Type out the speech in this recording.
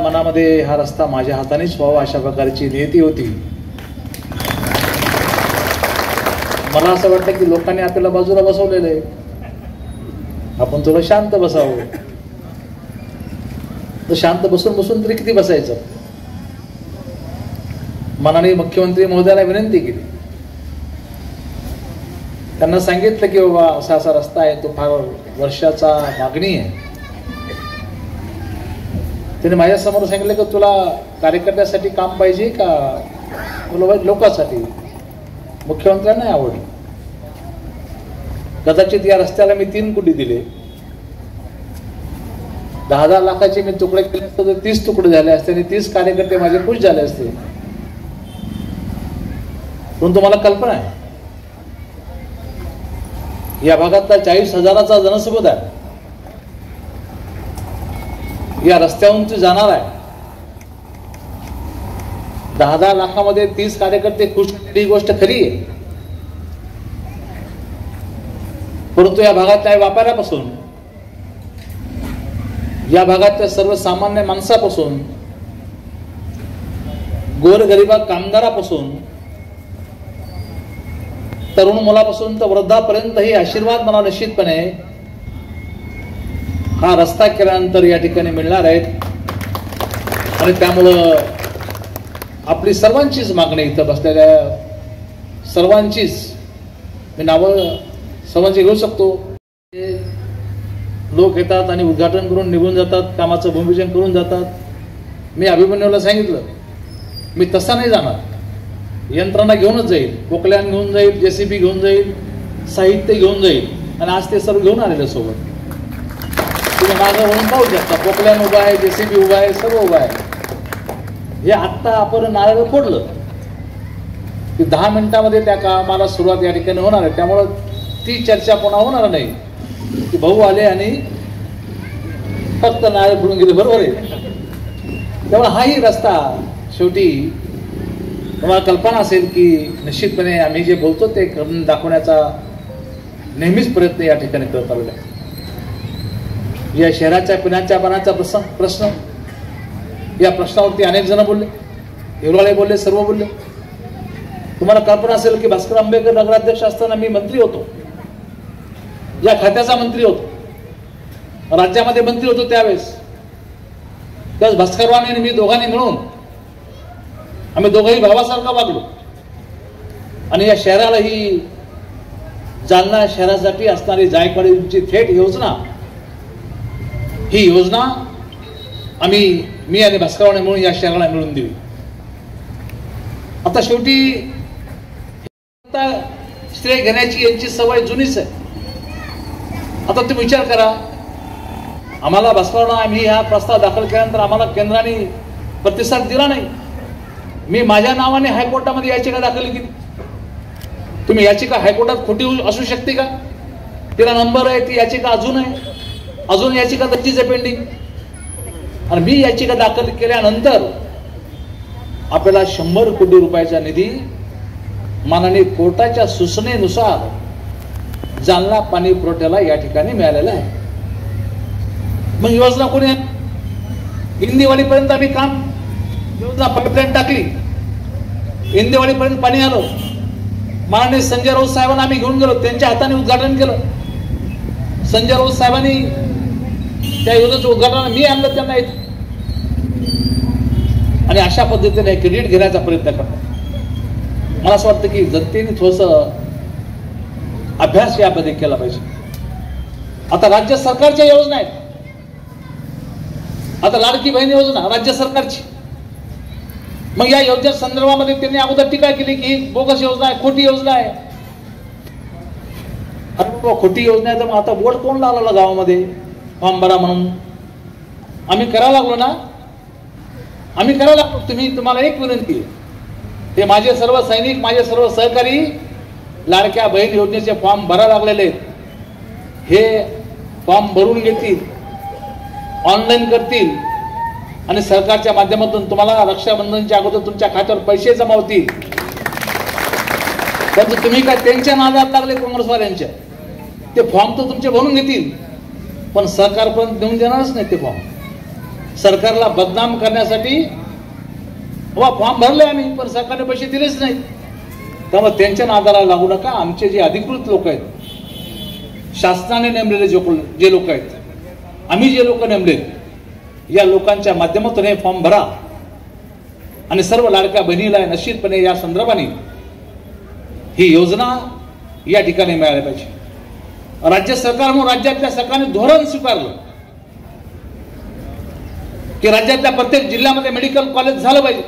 मनामध्ये हा रस्ता माझ्या हातानेच व्हावा अशा प्रकारची नियती होती. मला असं वाटतं की लोकांनी आपल्याला बाजूला बसवलेलं आहे, आपण थोडं शांत बसावं. तर शांत बसून बसून तरी किती बसायचं. मनाने मुख्यमंत्री महोदयाला विनंती केली, त्यांना सांगितलं की बाबा असा असा रस्ता आहे, तो फार वर्षाचा मागणी आहे. त्याने माझ्या समोर सांगितलं की तुला कार्यकर्त्यासाठी काम पाहिजे का तुला लोकांसाठी. मुख्यमंत्र्यांना नाही आवडलं. कदाचित या रस्त्याला मी 3 कोटी दिले, 10-10 लाखाचे मी तुकडे केले असते तर 30 तुकडे झाले असते आणि 30 कार्यकर्ते माझे खुश झाले असते. परंतु मला कल्पना आहे या भागातला 40,000चा जनसमुदाय या रस्त्यावरून तू जाणार आहे. 10-10 लाखामध्ये 30 कार्यकर्ते खुश, ही गोष्ट खरी आहे. परंतु या भागातल्या व्यापाऱ्यापासून, या भागातल्या सर्वसामान्य माणसापासून, गोरगरिबा कामगारापासून, तरुण मुलापासून तर वृद्धापर्यंत ही आशीर्वाद मला निश्चितपणे हा रस्ता केल्यानंतर या ठिकाणी मिळणार आहेत. आणि त्यामुळं आपली सर्वांचीच मागणी, इथं बसलेल्या सर्वांचीच, मी नावं सर्वांची घेऊ शकतो. लोक येतात आणि उद्घाटन करून निघून जातात, कामाचं भूमिपूजन करून जातात. मी अभिमन्यूला सांगितलं मी तसा नाही जाणार, यंत्रणा घेऊनच जाईल, पोकल्यान घेऊन जाईल, JCB घेऊन जाईल, साहित्य घेऊन जाईल. आणि आज ते सर्व घेऊन आलेले सोबत. तुम्ही मागं वळून पाहू शकता, पोकल्यान उभा आहे, JCB उभा आहे, सर्व उभा आहे. हे आत्ता आपण नारळ फोडलं की 10 मिनिटामध्ये त्या कामाला सुरुवात या ठिकाणी होणार आहे. त्यामुळं ती चर्चा पुन्हा होणार नाही की भाऊ आले आणि फक्त नारळ फोडून गेले. बरोबर आहे. त्यामुळे हाही रस्ता शेवटी तुम्हाला कल्पना असेल की निश्चितपणे आम्ही जे बोलतो ते करून दाखवण्याचा नेहमीच प्रयत्न या ठिकाणी करत आलेला आहे. या शहराच्या पिण्याच्या पाण्याचा प्रश्न, या प्रश्नावरती अनेक जण बोलले, हिरवाळे बोलले, सर्व बोलले. तुम्हाला कल्पना असेल की भास्कर आंबेडकर नगराध्यक्ष असताना मी मंत्री होतो, या खात्याचा मंत्री होतो, राज्यामध्ये मंत्री होतो. त्यावेळेस भास्करराव आणि मी दोघांनी मिळून आम्ही दोघंही भावासारखा वागलो. आणि या शहराला ही जालना शहरासाठी असणारी जायकवाडीची थेट योजना, ही योजना मी आणि भास्कररावने मिळून या शहराला मिळून दिली. आता शेवटी श्रेय घेण्याची यांची सवय जुनीच आहे. आता तुम्ही विचार करा, आम्हाला भास्करराव, आम्ही हा प्रस्ताव दाखल केल्यानंतर आम्हाला केंद्राने प्रतिसाद दिला नाही. मी माझ्या नावाने हायकोर्टामध्ये याचिका दाखल केली. तुम्ही याचिका हायकोर्टात खोटी असू शकते का? तिला नंबर आहे, ती याचिका अजून आहे, अजून याचिका तशीच आहे पेंडिंग. आणि मी याचिका दाखल केल्यानंतर आपल्याला 100 कोटी रुपयाचा निधी माननीय कोर्टाच्या सूचनेनुसार जालना पाणी पुरवठ्याला या ठिकाणी मिळालेला आहे. मग योजना कोणी इंदिवाळीपर्यंत आम्ही काम योजना पाईपलाईन टाकली, इंदिवाळीपर्यंत पाणी आलं. माननीय संजय राऊत साहेबांना आम्ही घेऊन गेलो, त्यांच्या हाताने उद्घाटन केलं. संजय राऊत साहेबांनी त्या योजनेचं उद्घाटन मी आणलं त्यांना येत. आणि अशा पद्धतीने क्रेडिट घेण्याचा प्रयत्न करतात. मला असं वाटतं की जनतेने थोडस अभ्यास यामध्ये केला पाहिजे. आता राज्य सरकारच्या योजना आहेत. आता लाडकी बहीण योजना राज्य सरकारची. मग या योजने संदर्भामध्ये त्यांनी अगोदर टीका केली की ही बोगस योजना आहे, खोटी योजना आहे. अरे खोटी योजना आहे तर मग आता बोर्ड कोण लावला गावामध्ये फॉर्म भरा म्हणून? आम्ही करायला लागलो ना, आम्ही करायला लागलो. तुम्हाला एक विनंती आहे, ते माझे सर्व सैनिक, माझे सर्व सहकारी लाडक्या बहीण योजनेचे फॉर्म भरायला लागलेले आहेत. हे फॉर्म भरून घेतील, ऑनलाईन करतील आणि सरकारच्या माध्यमातून तुम्हाला रक्षाबंधनच्या अगोदर तुमच्या खात्यावर पैसे जमा होतील. पण तुम्ही काय त्यांच्या नादात लागले काँग्रेसवाल्यांच्या? ते फॉर्म तर तुमचे भरून घेतील, पण सरकारपर्यंत देऊन देणारच नाही ते फॉर्म. सरकारला बदनाम करण्यासाठी फॉर्म भरले आम्ही, पण सरकारने पैसे दिलेच नाहीत. त्यामुळे त्यांच्या नादाला लागू नका. आमचे जे अधिकृत लोक आहेत, शासनाने नेमलेले जे लोक आहेत, आम्ही जे लोक नेमलेत, या लोकांच्या माध्यमातून हे फॉर्म भरा आणि सर्व लाडक्या बहिणीला निश्चितपणे या संदर्भाने ही योजना या ठिकाणी मिळाली पाहिजे. राज्य सरकार म्हणून राज्यातल्या सरकारने धोरण स्वीकारलं की राज्यातल्या प्रत्येक जिल्ह्यामध्ये मेडिकल कॉलेज झालं पाहिजे.